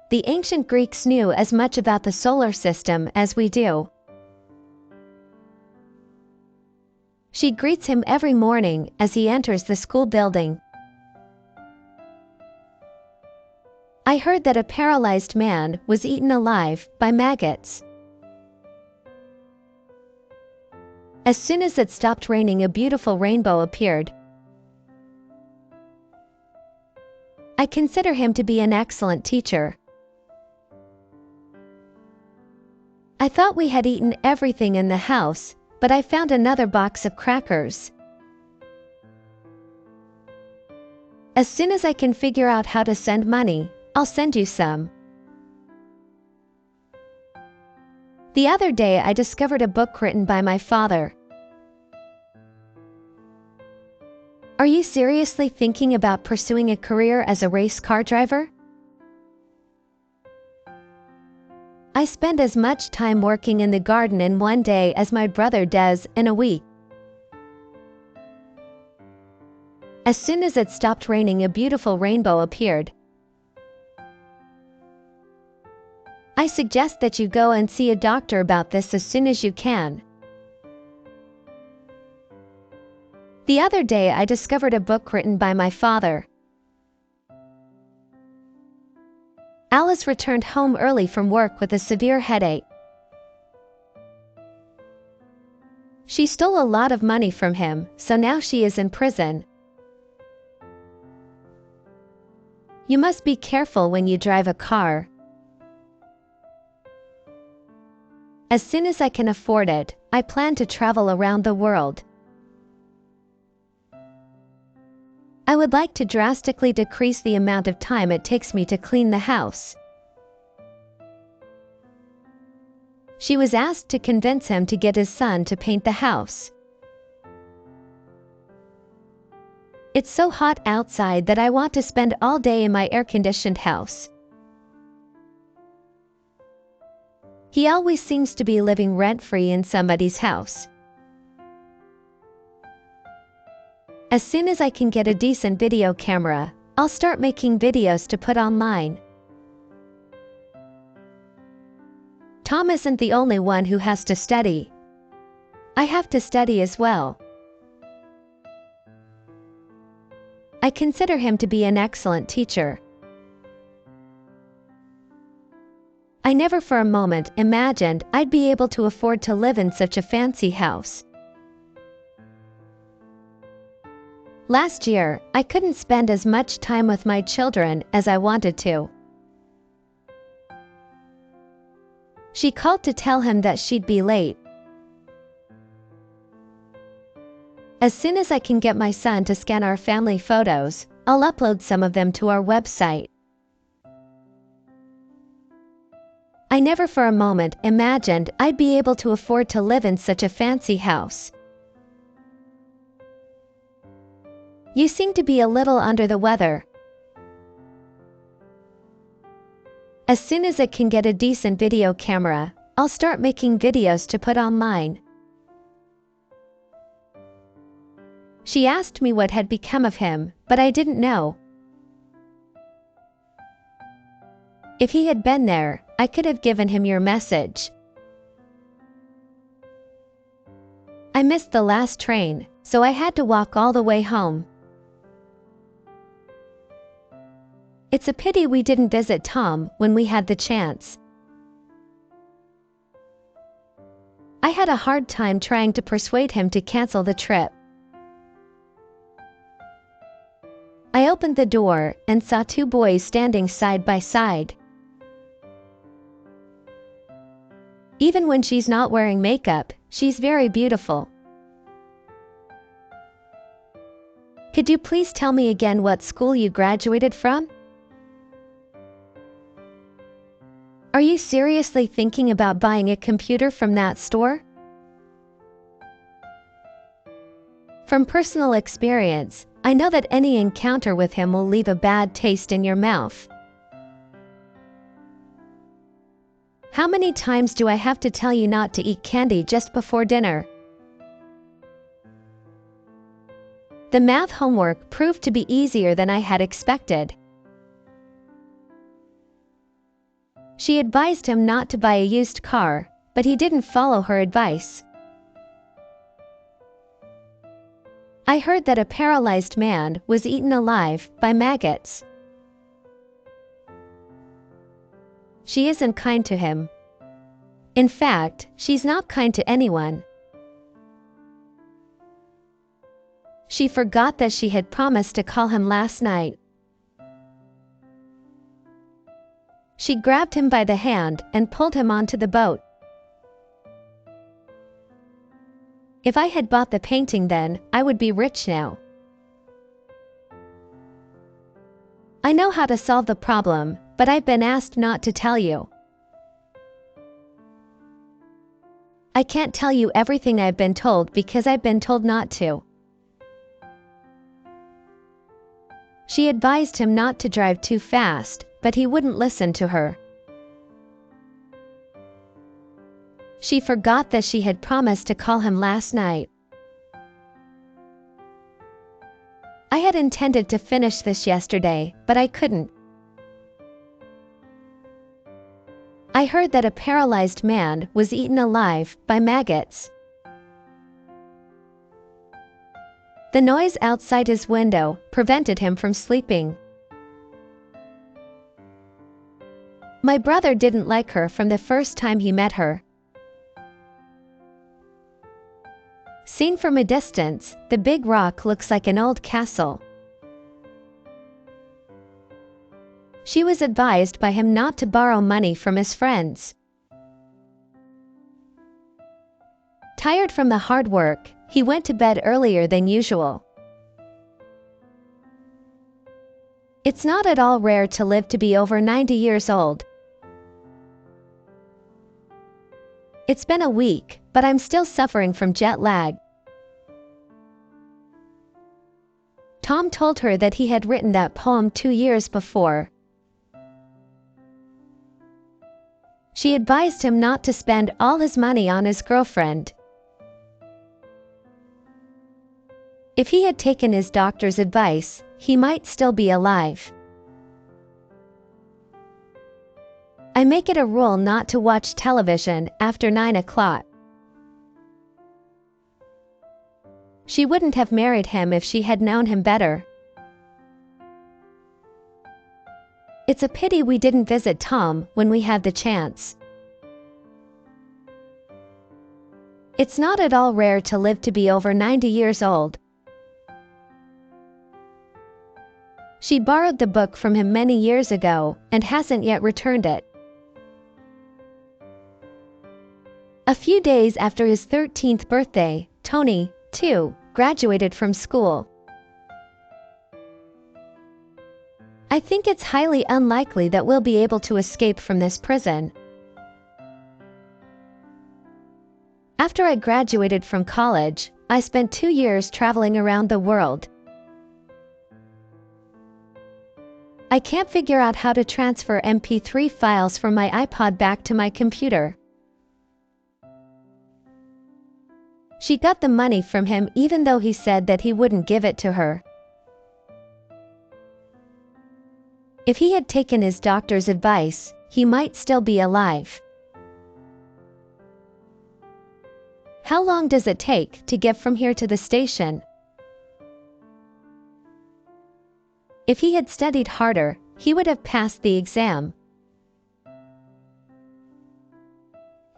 The ancient Greeks knew as much about the solar system as we do. She greets him every morning as he enters the school building. I heard that a paralyzed man was eaten alive by maggots. As soon as it stopped raining, a beautiful rainbow appeared. I consider him to be an excellent teacher. I thought we had eaten everything in the house, but I found another box of crackers. As soon as I can figure out how to send money, I'll send you some. The other day I discovered a book written by my father. Are you seriously thinking about pursuing a career as a race car driver? I spend as much time working in the garden in one day as my brother does in a week. As soon as it stopped raining, a beautiful rainbow appeared. I suggest that you go and see a doctor about this as soon as you can. The other day I discovered a book written by my father. Alice returned home early from work with a severe headache. She stole a lot of money from him, so now she is in prison. You must be careful when you drive a car. As soon as I can afford it, I plan to travel around the world. I would like to drastically decrease the amount of time it takes me to clean the house. She was asked to convince him to get his son to paint the house. It's so hot outside that I want to spend all day in my air-conditioned house. He always seems to be living rent-free in somebody's house. As soon as I can get a decent video camera, I'll start making videos to put online. Tom isn't the only one who has to study. I have to study as well. I consider him to be an excellent teacher. I never for a moment imagined I'd be able to afford to live in such a fancy house. Last year, I couldn't spend as much time with my children as I wanted to. She called to tell him that she'd be late. As soon as I can get my son to scan our family photos, I'll upload some of them to our website. I never for a moment imagined I'd be able to afford to live in such a fancy house. You seem to be a little under the weather. As soon as I can get a decent video camera, I'll start making videos to put online. She asked me what had become of him, but I didn't know. If he had been there, I could have given him your message. I missed the last train, so I had to walk all the way home. It's a pity we didn't visit Tom when we had the chance. I had a hard time trying to persuade him to cancel the trip. I opened the door and saw two boys standing side by side. Even when she's not wearing makeup, she's very beautiful. Could you please tell me again what school you graduated from? Are you seriously thinking about buying a computer from that store? From personal experience, I know that any encounter with him will leave a bad taste in your mouth. How many times do I have to tell you not to eat candy just before dinner? The math homework proved to be easier than I had expected. She advised him not to buy a used car, but he didn't follow her advice. I heard that a paralyzed man was eaten alive by maggots. She isn't kind to him. In fact, she's not kind to anyone. She forgot that she had promised to call him last night. She grabbed him by the hand and pulled him onto the boat. If I had bought the painting then, I would be rich now. I know how to solve the problem, but I've been asked not to tell you. I can't tell you everything I've been told because I've been told not to. She advised him not to drive too fast, but he wouldn't listen to her. She forgot that she had promised to call him last night. I had intended to finish this yesterday, but I couldn't. I heard that a paralyzed man was eaten alive by maggots. The noise outside his window prevented him from sleeping. My brother didn't like her from the first time he met her. Seen from a distance, the big rock looks like an old castle. She was advised by him not to borrow money from his friends. Tired from the hard work, he went to bed earlier than usual. It's not at all rare to live to be over 90 years old. It's been a week, but I'm still suffering from jet lag. Tom told her that he had written that poem 2 years before. She advised him not to spend all his money on his girlfriend. If he had taken his doctor's advice, he might still be alive. I make it a rule not to watch television after 9 o'clock. She wouldn't have married him if she had known him better. It's a pity we didn't visit Tom when we had the chance. It's not at all rare to live to be over 90 years old. She borrowed the book from him many years ago and hasn't yet returned it. A few days after his 13th birthday, Tony, too, graduated from school. I think it's highly unlikely that we'll be able to escape from this prison. After I graduated from college, I spent 2 years traveling around the world. I can't figure out how to transfer MP3 files from my iPod back to my computer. She got the money from him even though he said that he wouldn't give it to her. If he had taken his doctor's advice, he might still be alive. How long does it take to get from here to the station? If he had studied harder, he would have passed the exam.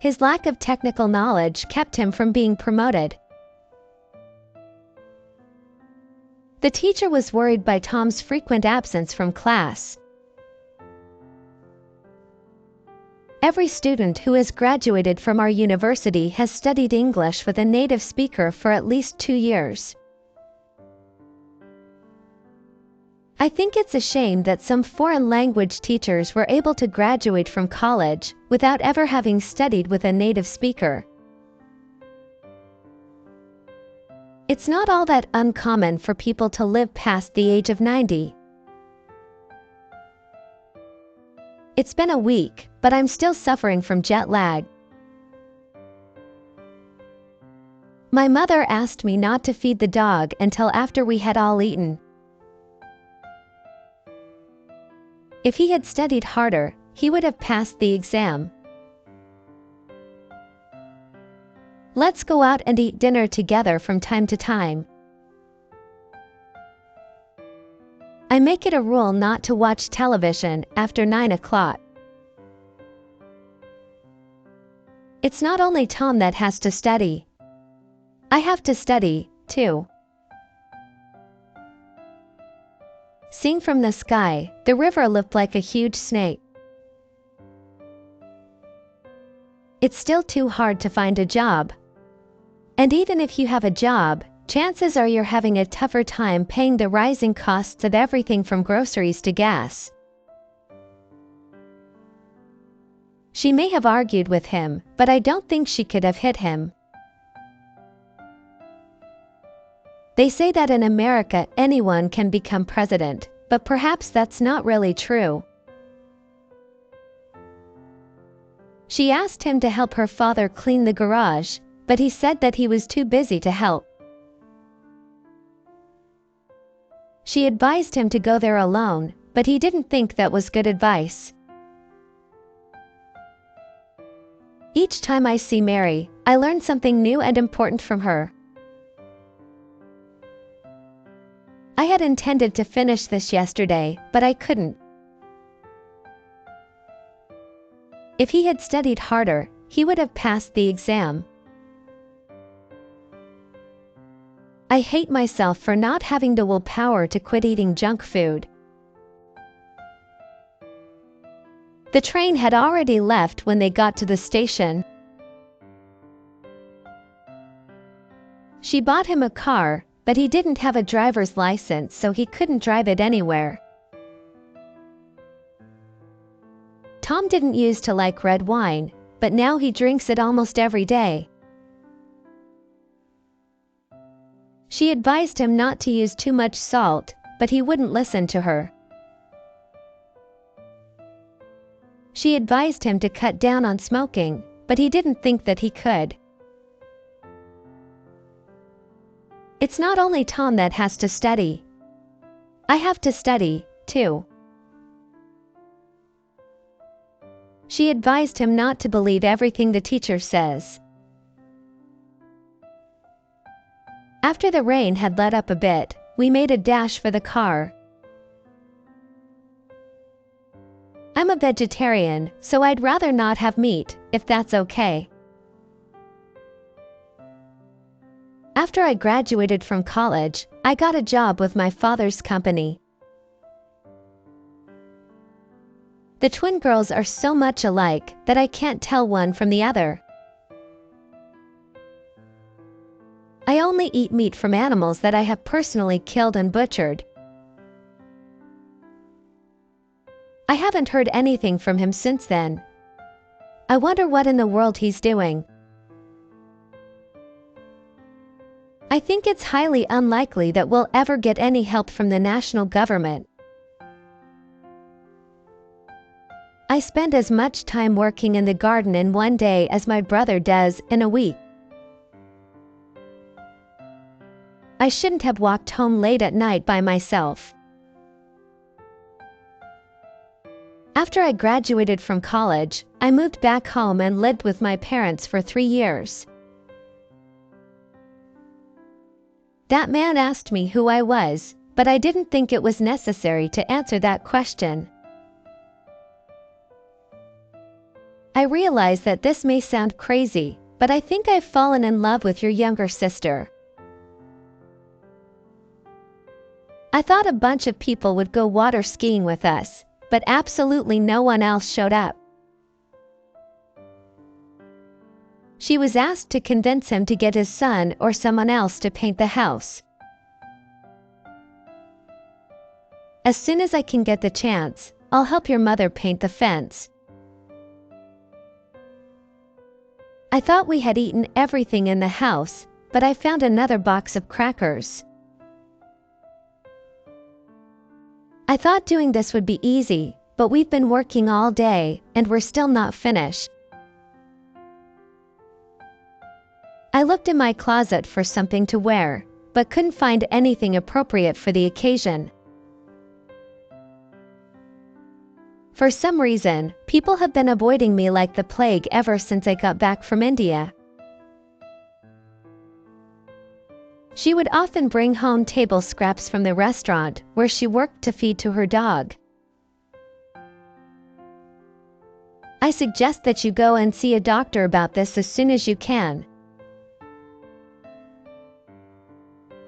His lack of technical knowledge kept him from being promoted. The teacher was worried by Tom's frequent absence from class. Every student who has graduated from our university has studied English with a native speaker for at least 2 years. I think it's a shame that some foreign language teachers were able to graduate from college without ever having studied with a native speaker. It's not all that uncommon for people to live past the age of 90. It's been a week, but I'm still suffering from jet lag. My mother asked me not to feed the dog until after we had all eaten. If he had studied harder, he would have passed the exam. Let's go out and eat dinner together from time to time. I make it a rule not to watch television after 9 o'clock. It's not only Tom that has to study. I have to study, too. Seen from the sky, the river looked like a huge snake. It's still too hard to find a job. And even if you have a job, chances are you're having a tougher time paying the rising costs of everything from groceries to gas. She may have argued with him, but I don't think she could have hit him. They say that in America anyone can become president, but perhaps that's not really true. She asked him to help her father clean the garage, but he said that he was too busy to help. She advised him to go there alone, but he didn't think that was good advice. Each time I see Mary, I learn something new and important from her. I had intended to finish this yesterday, but I couldn't. If he had studied harder, he would have passed the exam. I hate myself for not having the willpower to quit eating junk food. The train had already left when they got to the station. She bought him a car, but he didn't have a driver's license, so he couldn't drive it anywhere. Tom didn't used to like red wine, but now he drinks it almost every day. She advised him not to use too much salt, but he wouldn't listen to her. She advised him to cut down on smoking, but he didn't think that he could. It's not only Tom that has to study. I have to study, too. She advised him not to believe everything the teacher says. After the rain had let up a bit, we made a dash for the car. I'm a vegetarian, so I'd rather not have meat, if that's okay. After I graduated from college, I got a job with my father's company. The twin girls are so much alike that I can't tell one from the other. I only eat meat from animals that I have personally killed and butchered. I haven't heard anything from him since then. I wonder what in the world he's doing. I think it's highly unlikely that we'll ever get any help from the national government. I spend as much time working in the garden in one day as my brother does in a week. I shouldn't have walked home late at night by myself. After I graduated from college, I moved back home and lived with my parents for 3 years. That man asked me who I was, but I didn't think it was necessary to answer that question. I realize that this may sound crazy, but I think I've fallen in love with your younger sister. I thought a bunch of people would go water skiing with us, but absolutely no one else showed up. She was asked to convince him to get his son or someone else to paint the house. As soon as I can get the chance, I'll help your mother paint the fence. I thought we had eaten everything in the house, but I found another box of crackers. I thought doing this would be easy, but we've been working all day, and we're still not finished. I looked in my closet for something to wear, but couldn't find anything appropriate for the occasion. For some reason, people have been avoiding me like the plague ever since I got back from India. She would often bring home table scraps from the restaurant where she worked to feed to her dog. I suggest that you go and see a doctor about this as soon as you can.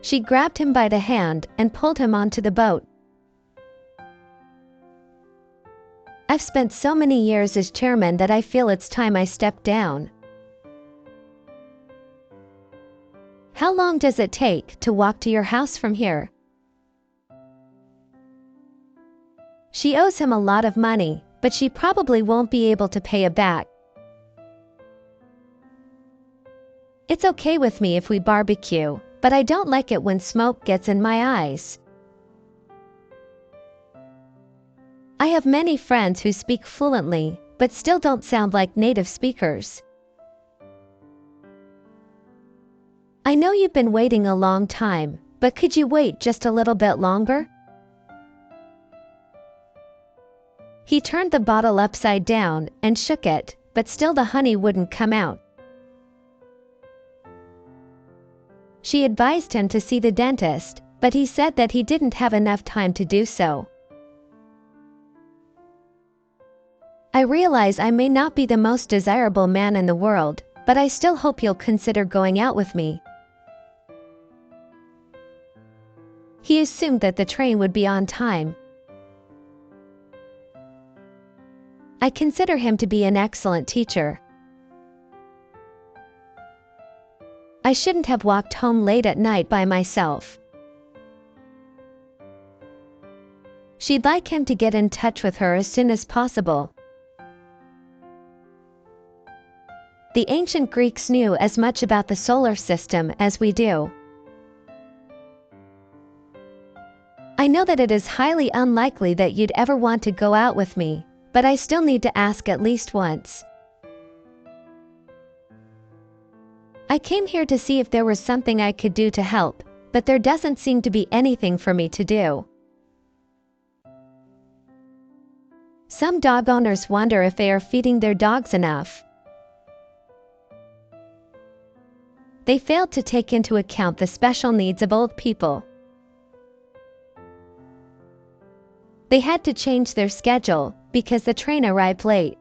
She grabbed him by the hand and pulled him onto the boat. I've spent so many years as chairman that I feel it's time I step down. How long does it take to walk to your house from here? She owes him a lot of money, but she probably won't be able to pay it back. It's okay with me if we barbecue, but I don't like it when smoke gets in my eyes. I have many friends who speak fluently, but still don't sound like native speakers. I know you've been waiting a long time, but could you wait just a little bit longer? He turned the bottle upside down and shook it, but still the honey wouldn't come out. She advised him to see the dentist, but he said that he didn't have enough time to do so. I realize I may not be the most desirable man in the world, but I still hope you'll consider going out with me. He assumed that the train would be on time. I consider him to be an excellent teacher. I shouldn't have walked home late at night by myself. She'd like him to get in touch with her as soon as possible. The ancient Greeks knew as much about the solar system as we do. I know that it is highly unlikely that you'd ever want to go out with me, but I still need to ask at least once. I came here to see if there was something I could do to help, but there doesn't seem to be anything for me to do. Some dog owners wonder if they are feeding their dogs enough. They failed to take into account the special needs of old people. They had to change their schedule because the train arrived late.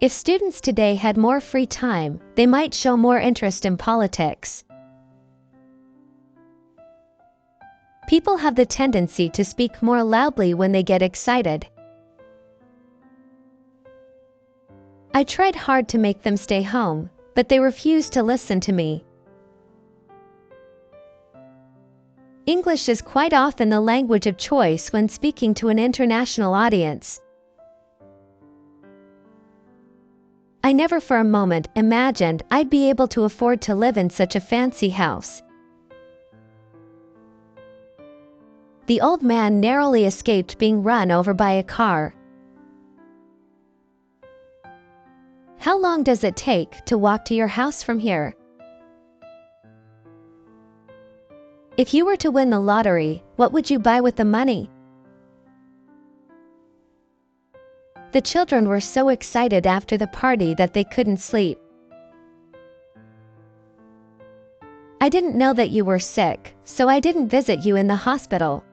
If students today had more free time, they might show more interest in politics. People have the tendency to speak more loudly when they get excited. I tried hard to make them stay home, but they refused to listen to me. English is quite often the language of choice when speaking to an international audience. I never for a moment imagined I'd be able to afford to live in such a fancy house. The old man narrowly escaped being run over by a car. How long does it take to walk to your house from here? If you were to win the lottery, what would you buy with the money? The children were so excited after the party that they couldn't sleep. I didn't know that you were sick, so I didn't visit you in the hospital.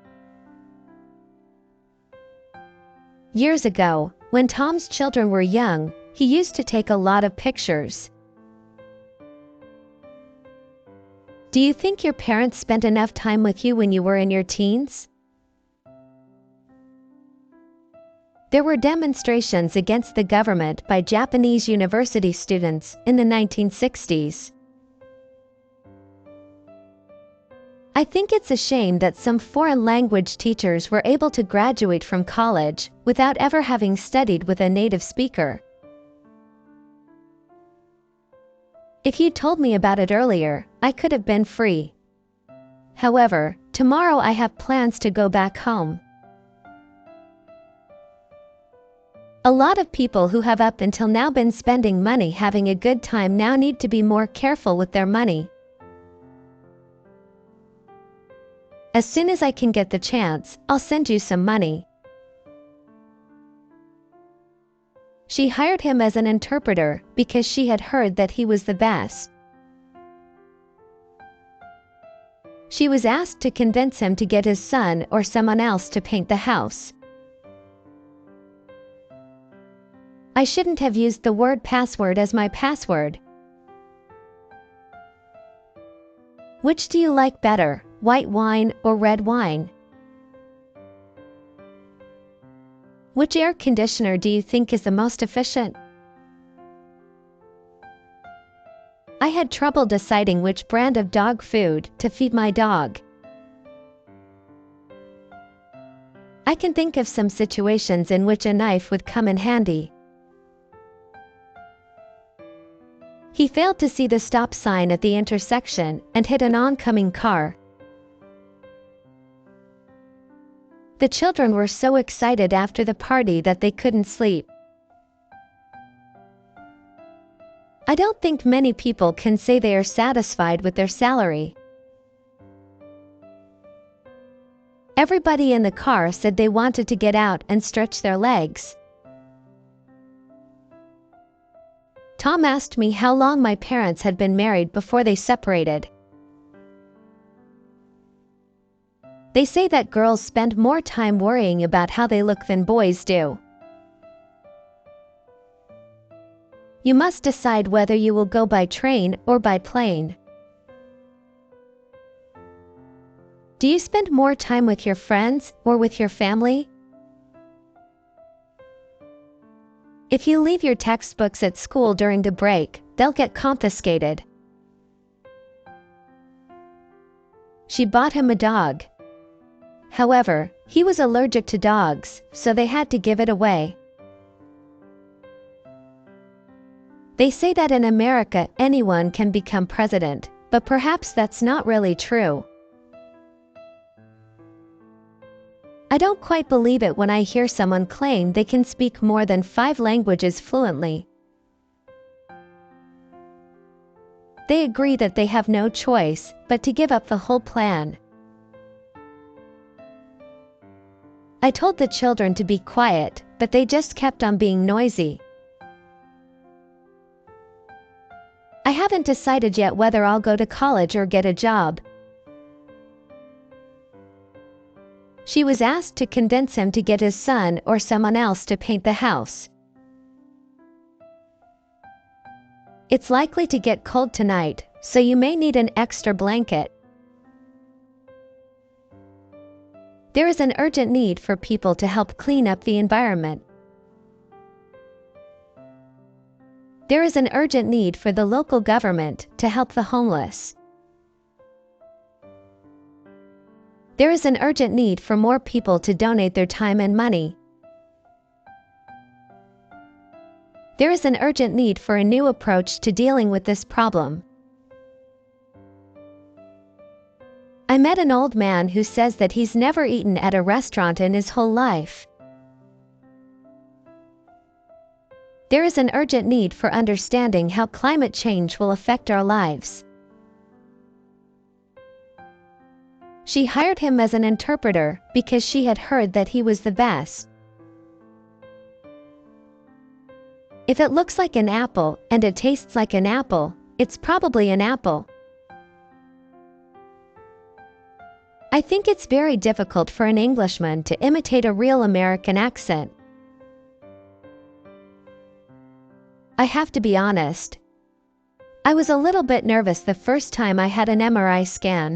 Years ago, when Tom's children were young, he used to take a lot of pictures. Do you think your parents spent enough time with you when you were in your teens? There were demonstrations against the government by Japanese university students in the 1960s. I think it's a shame that some foreign language teachers were able to graduate from college without ever having studied with a native speaker. If you'd told me about it earlier, I could have been free. However, tomorrow I have plans to go back home. A lot of people who have up until now been spending money having a good time now need to be more careful with their money. As soon as I can get the chance, I'll send you some money. She hired him as an interpreter because she had heard that he was the best. She was asked to convince him to get his son or someone else to paint the house. I shouldn't have used the word password as my password. Which do you like better, white wine or red wine? Which air conditioner do you think is the most efficient? I had trouble deciding which brand of dog food to feed my dog. I can think of some situations in which a knife would come in handy. He failed to see the stop sign at the intersection and hit an oncoming car. The children were so excited after the party that they couldn't sleep. I don't think many people can say they are satisfied with their salary. Everybody in the car said they wanted to get out and stretch their legs. Tom asked me how long my parents had been married before they separated. They say that girls spend more time worrying about how they look than boys do. You must decide whether you will go by train or by plane. Do you spend more time with your friends or with your family? If you leave your textbooks at school during the break, they'll get confiscated. She bought him a dog. However, he was allergic to dogs, so they had to give it away. They say that in America anyone can become president, but perhaps that's not really true. I don't quite believe it when I hear someone claim they can speak more than 5 languages fluently. They agree that they have no choice but to give up the whole plan. I told the children to be quiet, but they just kept on being noisy. I haven't decided yet whether I'll go to college or get a job. She was asked to convince him to get his son or someone else to paint the house. It's likely to get cold tonight, so you may need an extra blanket. There is an urgent need for people to help clean up the environment. There is an urgent need for the local government to help the homeless. There is an urgent need for more people to donate their time and money. There is an urgent need for a new approach to dealing with this problem. I met an old man who says that he's never eaten at a restaurant in his whole life. There is an urgent need for understanding how climate change will affect our lives. She hired him as an interpreter because she had heard that he was the best. If it looks like an apple and it tastes like an apple, it's probably an apple. I think it's very difficult for an Englishman to imitate a real American accent. I have to be honest. I was a little bit nervous the first time I had an MRI scan.